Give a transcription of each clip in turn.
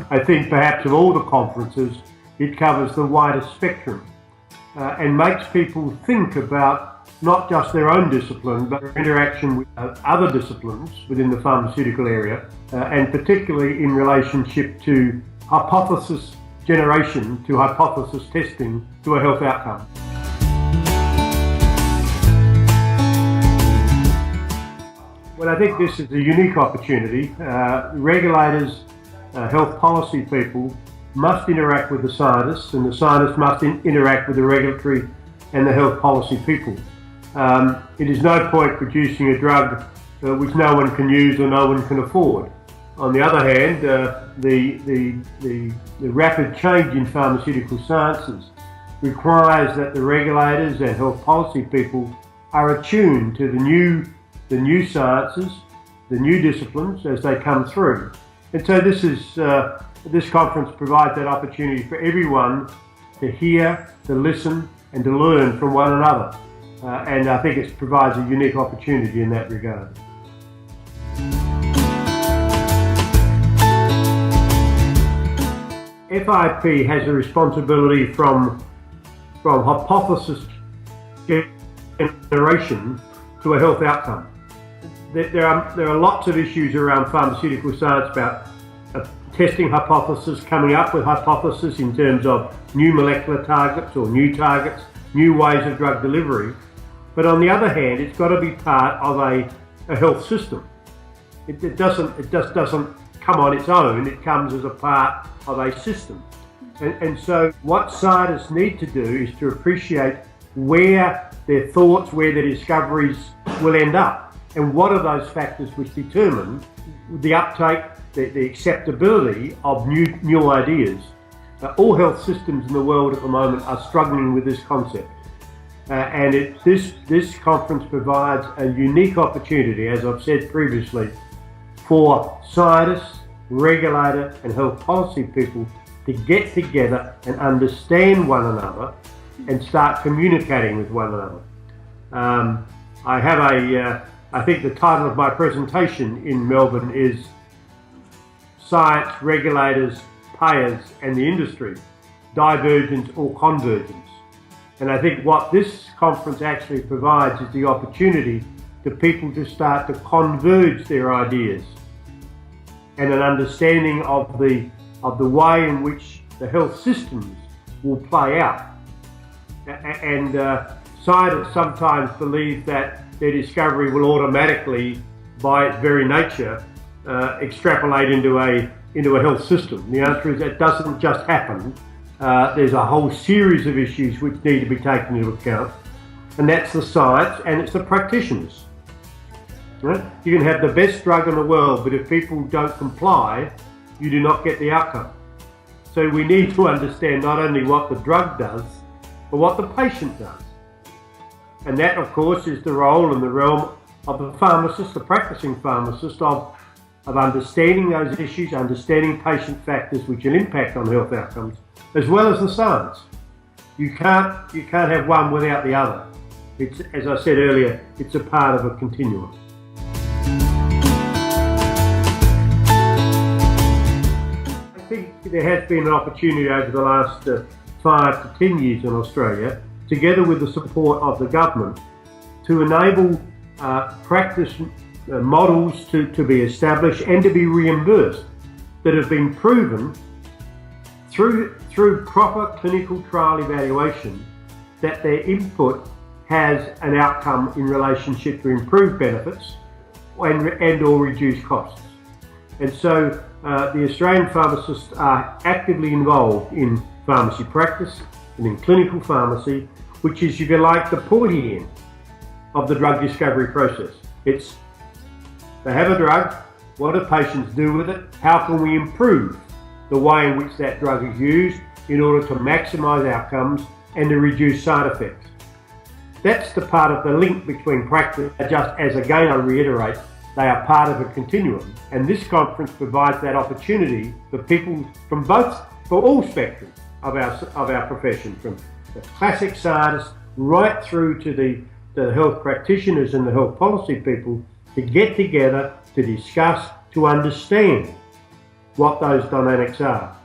I think perhaps of all the conferences, it covers the widest spectrum and makes people think about not just their own discipline, but their interaction with other disciplines within the pharmaceutical area, and particularly in relationship to hypothesis generation, to hypothesis testing, to a health outcome. Well, I think this is a unique opportunity. Regulators, health policy people must interact with the scientists, and the scientists must interact with the regulatory and the health policy people. It is no point producing a drug which no one can use or no one can afford. On the other hand, the rapid change in pharmaceutical sciences requires that the regulators and health policy people are attuned to the new sciences, the new disciplines as they come through. And so this conference provides that opportunity for everyone to hear, to listen and to learn from one another. And I think it provides a unique opportunity in that regard. FIP has a responsibility from hypothesis generation to a health outcome. There are lots of issues around pharmaceutical science about testing hypothesis, coming up with hypothesis in terms of new molecular targets or new targets, new ways of drug delivery. But on the other hand, it's got to be part of a health system. It just doesn't come on its own, it comes as a part of a system. And so what scientists need to do is to appreciate where their thoughts, where their discoveries will end up, and what are those factors which determine the uptake, the acceptability of new ideas. All health systems in the world at the moment are struggling with this concept. And this conference provides a unique opportunity, as I've said previously, for scientists, regulator and health policy people to get together and understand one another and start communicating with one another. I think the title of my presentation in Melbourne is Science, Regulators, Payers and the Industry, Divergence or Convergence. And I think what this conference actually provides is the opportunity for people to start to converge their ideas and an understanding of the way in which the health systems will play out. And scientists sometimes believe that their discovery will automatically, by its very nature, extrapolate into a health system. The answer is that doesn't just happen. There's a whole series of issues which need to be taken into account, and that's the science and it's the practitioners. Right? You can have the best drug in the world, but if people don't comply, you do not get the outcome. So we need to understand not only what the drug does, but what the patient does. And that, of course, is the role and the realm of the pharmacist, the practicing pharmacist, of understanding those issues, understanding patient factors which will impact on health outcomes, as well as the science. You can't have one without the other. It's, as I said earlier, it's a part of a continuum. I think there has been an opportunity over the last 5 to 10 years in Australia, together with the support of the government, to enable practice models to be established and to be reimbursed that have been proven through proper clinical trial evaluation that their input has an outcome in relationship to improved benefits and or reduced costs. And so the Australian pharmacists are actively involved in pharmacy practice and in clinical pharmacy, which is, if you like, the pointy end of the drug discovery process. It's, they have a drug, what do patients do with it? How can we improve the way in which that drug is used in order to maximise outcomes and to reduce side effects? That's the part of the link between practice, just as again I reiterate, they are part of a continuum. And this conference provides that opportunity for people from for all spectrum of our profession, from the classic scientists right through to the health practitioners and the health policy people, to get together, to discuss, to understand what those dynamics are.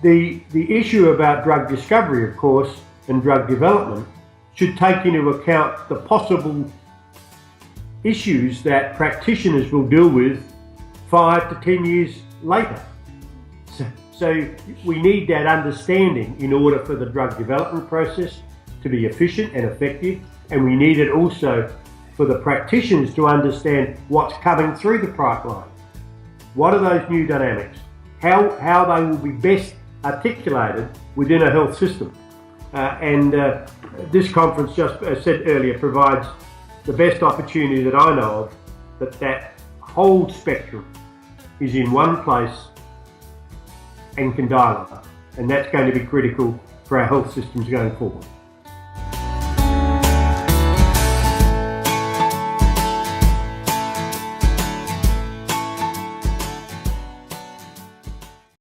The issue about drug discovery, of course, and drug development should take into account the possible issues that practitioners will deal with 5 to 10 years later. So we need that understanding in order for the drug development process to be efficient and effective, and we need it also for the practitioners to understand what's coming through the pipeline. What are those new dynamics? How they will be best articulated within a health system. This conference, just as I said earlier, provides the best opportunity that I know of that whole spectrum is in one place and can dialogue. And that's going to be critical for our health systems going forward.